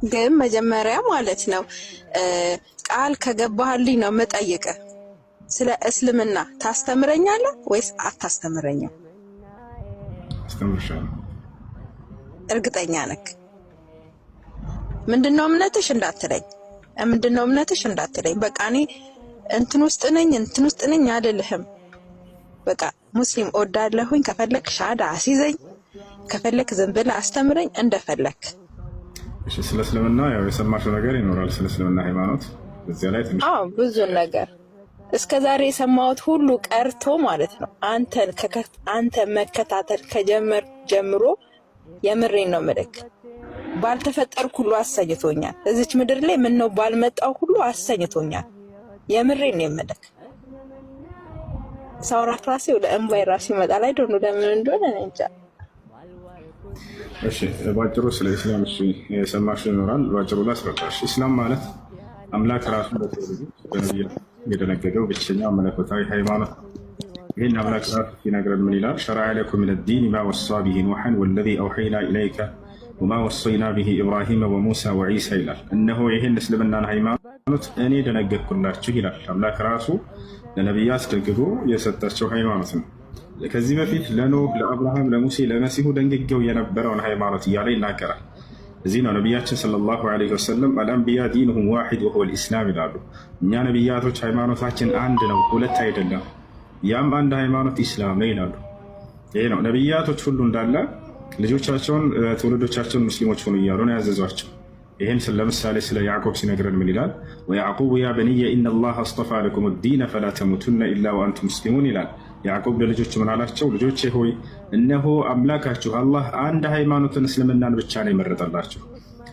ግን መጀመሪያ ማለት ነው ቃል ከገባህልኝ ነው መጠየቅህ። ስለ እስልምና ታስተምረኛለህ ወይስ አታስተምረኝም? አስተምርሻለሁ። እርግጠኛ ነህ? ምንድነው እምነትሽ እንዳትለኝ፣ ምንድነው እምነትሽ እንዳትለኝ። በቃ እኔ እንትን ውስጥ ነኝ አይደለህም። በቃ ሙስሊም እወዳለሁኝ። ከፈለክ ሻዳ አስይዘኝ፣ ከፈለክ ዝም ብለህ አስተምረኝ እንደፈለክ። እሺ፣ ስለ እስልምና ያው የሰማሽው ነገር ይኖራል። ስለ እስልምና ሃይማኖት እዚያ ላይ ትንሽ ብዙ ነገር እስከዛሬ የሰማሁት ሁሉ ቀርቶ ማለት ነው አንተ መከታተል ከጀመር ጀምሮ የምሬን ነው ምልክ ባልተፈጠርኩ ሁሉ አሰኝቶኛል። እዚች ምድር ላይ ምን ነው ባልመጣው ሁሉ አሰኝቶኛል። የምሬን ነው የምልክ። ሳውራት ራሴ ወደ እንባይ ራሴ ይመጣል። አይደል ለምን እንደሆነ እንጃ። እሺ፣ ባጭሩ ስለ እስላም የሰማሽው ይኖራል። ባጭሩ ላስረዳሽ። እስላም ማለት አምላክ ራሱ በነቢዩ የደነገገው ብቸኛው መለኮታዊ ሃይማኖት። ይህን አምላክ ራሱ ሲነግረን ምን ይላል? ሸረዐ ለኩም ሚነ ዲን ማ ወሳ ቢሂ ኑሐን ወለዚ አውሐይና ኢለይከ ወማ ወሰይና ቢሂ ኢብራሂመ ወሙሳ ወዒሳ ይላል። እነሆ ይህን እስልምናን ሃይማኖት እኔ ደነገግኩላችሁ ይላል። አምላክ ራሱ ለነቢያት ደግጎ የሰጣቸው ሃይማኖት ነው። ከዚህ በፊት ለኖህ፣ ለአብርሃም፣ ለሙሴ፣ ለመሲሁ ደንግጌው የነበረውን ሃይማኖት እያለ ይናገራል። እዚህ ነው ነቢያችን ሰለላሁ ዐለይሂ ወሰለም አልአንቢያ ዲንሁም ዋሂድ ወሁወ ልኢስላም ይላሉ። እኛ ነቢያቶች ሃይማኖታችን አንድ ነው፣ ሁለት አይደለም፣ ያም አንድ ሃይማኖት ኢስላም ነው ይላሉ። ይሄ ነው ነቢያቶች ሁሉ እንዳለ ልጆቻቸውን ትውልዶቻቸውን ሙስሊሞች ሆኑ እያሉ ነው ያዘዟቸው። ይህም ለምሳሌ ስለ ያዕቆብ ሲነግረን ምን ይላል? ወያዕቁቡ ያ በንየ ኢነላህ አስጠፋ ለኩም ዲነ ፈላ ተሙቱነ ኢላ ወአንቱም ሙስሊሙን ይላል። ያዕቆብ ለልጆች ምን አላቸው? ልጆቼ ሆይ እነሆ አምላካችሁ አላህ አንድ ሃይማኖትን እስልምናን ብቻ ነው የመረጠላችሁ፣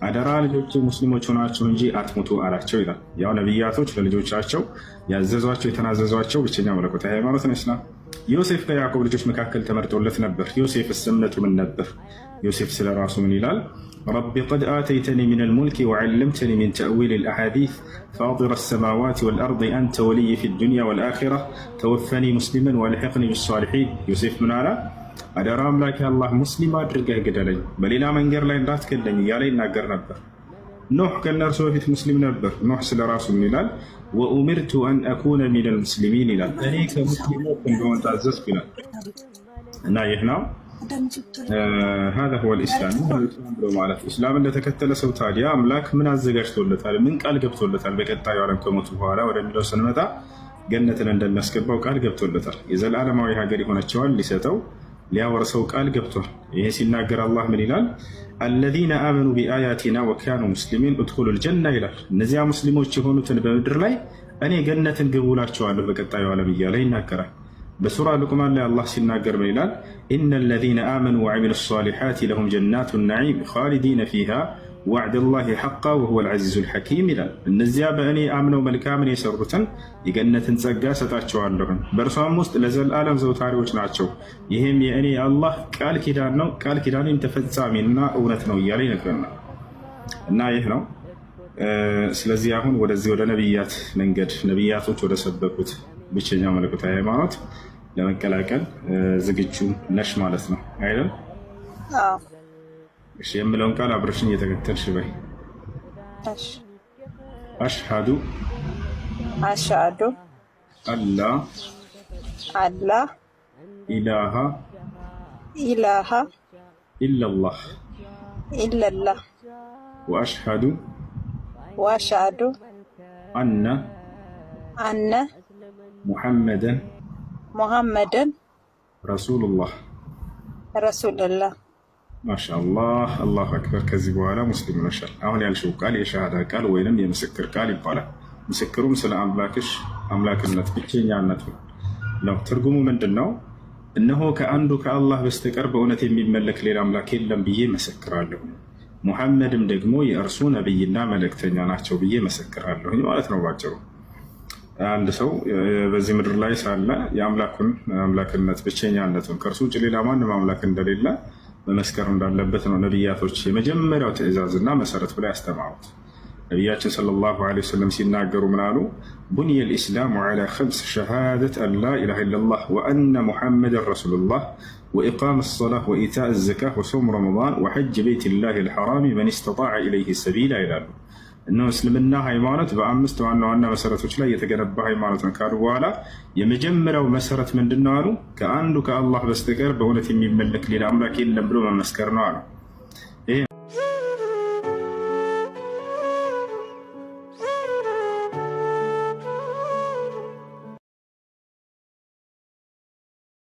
አደራ ልጆቼ ሙስሊሞች ሆናችሁ እንጂ አትሙቱ አላቸው ይላል። ያው ነቢያቶች ለልጆቻቸው ያዘዟቸው የተናዘዟቸው ብቸኛ መለኮታዊ ሃይማኖት ነው እስላም። ዮሴፍ ከያዕቆብ ልጆች መካከል ተመርጦለት ነበር። ዮሴፍስ እምነቱ ምን ነበር? ዮሴፍ ስለ ራሱ ምን ይላል? ረቢ ቀድ አተይተኒ ሚነል ሙልኪ ወዐለምተኒ ሚን ተእዊሊል አሐዲስ ፋጢረ ሰማዋት ወልአርድ አንተ ወልይ ፊ ዱንያ ወልአኺራ ተወፈኒ ሙስሊመን ወአልሒቅኒ ቢሷሊሒን። ዮሴፍ ምን አለ? አደራ አምላኬ አላህ ሙስሊም አድርገህ ግደለኝ፣ በሌላ መንገድ ላይ እንዳትገለኝ እያለ ይናገር ነበር። ኖህ ከእነርሱ በፊት ሙስሊም ነበር። ኖህ ስለ ራሱ ምን ይላል? ወኡሚርቱ አን አኩነ ሚነል ሙስሊሚን ይላል። እኔ ከሙስሊሞች እንደሆን ታዘዝኩ ይላል። እና ይህ ነው هذا هو الإسلام ብሎ ማለት ኢስላምን ለተከተለ ሰው ታዲያ አምላክ ምን አዘጋጅቶለታል? ምን ቃል ገብቶለታል? በቀጣዩ ዓለም ከሞቱ በኋላ ወደሚለው ስንመጣ ገነትን እንደሚያስገባው ቃል ገብቶለታል። የዘላለማዊ ሀገር የሆነችዋን ሊሰጠው ሊያወርሰው ቃል ገብቷል። ይሄ ሲናገር አላህ ምን ይላል? አለዚነ አመኑ ቢአያቲና ወካኑ ሙስሊሚን እድኹሉል ጀና ይላል። እነዚያ ሙስሊሞች የሆኑትን በምድር ላይ እኔ ገነትን ግቡ እላቸዋለሁ በቀጣዩ ዓለም እያለ ይናገራል። በሱራ ሉቅማን ላይ አላህ ሲናገር ምን ይላል? ኢነ ለዚነ አመኑ ወዐሚሉ ሷሊሓት ለሁም ጀናቱ ነዒም ኻሊዲነ ፊሃ ወዕደላሂ ሐቃ ወሁወል ዐዚዙል ሐኪም ይላል። እነዚያ በእኔ አምነው መልካምን የሰሩትን የገነትን ጸጋ ሰጣቸዋለሁን በእርሷም ውስጥ ለዘላለም ዘውታሪዎች ናቸው። ይህም የእኔ አላህ ቃል ኪዳን ነው፣ ቃል ኪዳኔም ተፈጻሚና እውነት ነው እያለ ይነግረናል። እና ይህ ነው። ስለዚህ አሁን ወደዚህ ወደ ነቢያት መንገድ ነቢያቶች ወደ ሰበኩት ብቸኛው መለኮታዊ ሃይማኖት ለመቀላቀል ዝግጁ ነሽ ማለት ነው አይደል? አዎ። እሺ፣ የምለውን ቃል አብረሽኝ እየተከተልሽ በይ። እሺ። አሽሃዱ አላ ኢላሃ ኢለላህ ወአሽሃዱ አነ ሙሐመደን ረሱሉላህ። ማሻአላህ አላሁ አክበር። ከዚህ በኋላ ሙስሊም ነሻል። አሁን ያልሽው ቃል የሻሃዳ ቃል ወይንም የምስክር ቃል ይባላል። ምስክሩም ስለ አምላክሽ አምላክነት ብቸኛነት ነው። ትርጉሙ ምንድን ነው? እነሆ ከአንዱ ከአላህ በስተቀር በእውነት የሚመለክ ሌላ አምላክ የለም ብዬ መሰክራለሁ፣ ሙሐመድም ደግሞ የእርሱ ነቢይና መልእክተኛ ናቸው ብዬ መሰክራለሁኝ ማለት ነው ባጭሩ። አንድ ሰው በዚህ ምድር ላይ ሳለ የአምላኩን አምላክነት ብቸኛነቱን ከእርሱ ውጭ ሌላ ማንም አምላክ እንደሌለ መመስከር እንዳለበት ነው ነቢያቶች የመጀመሪያው ትዕዛዝና መሰረት ብላ ያስተማሩት። ነቢያችን ሰለላሁ ዐለይሂ ወሰለም ሲናገሩ ምን አሉ? ቡኒየ ልኢስላሙ ዐላ ኸምስ ሸሃደት አን ላ ኢላሃ ኢለላህ ወአነ ሙሐመድን ረሱሉላህ ወኢቃም ሰላህ ወኢታእ ዘካህ ወሶም ረመዳን ወሐጅ ቤይቲላሂ ልሐራሚ መን ስተጣዐ ኢለይሂ ሰቢላ ይላሉ። እነሆ እስልምና ሃይማኖት በአምስት ዋና ዋና መሰረቶች ላይ የተገነባ ሃይማኖት ነው ካሉ በኋላ የመጀመሪያው መሰረት ምንድን ነው አሉ? ከአንዱ ከአላህ በስተቀር በእውነት የሚመለክ ሌላ አምላክ የለም ብሎ መመስከር ነው አሉ።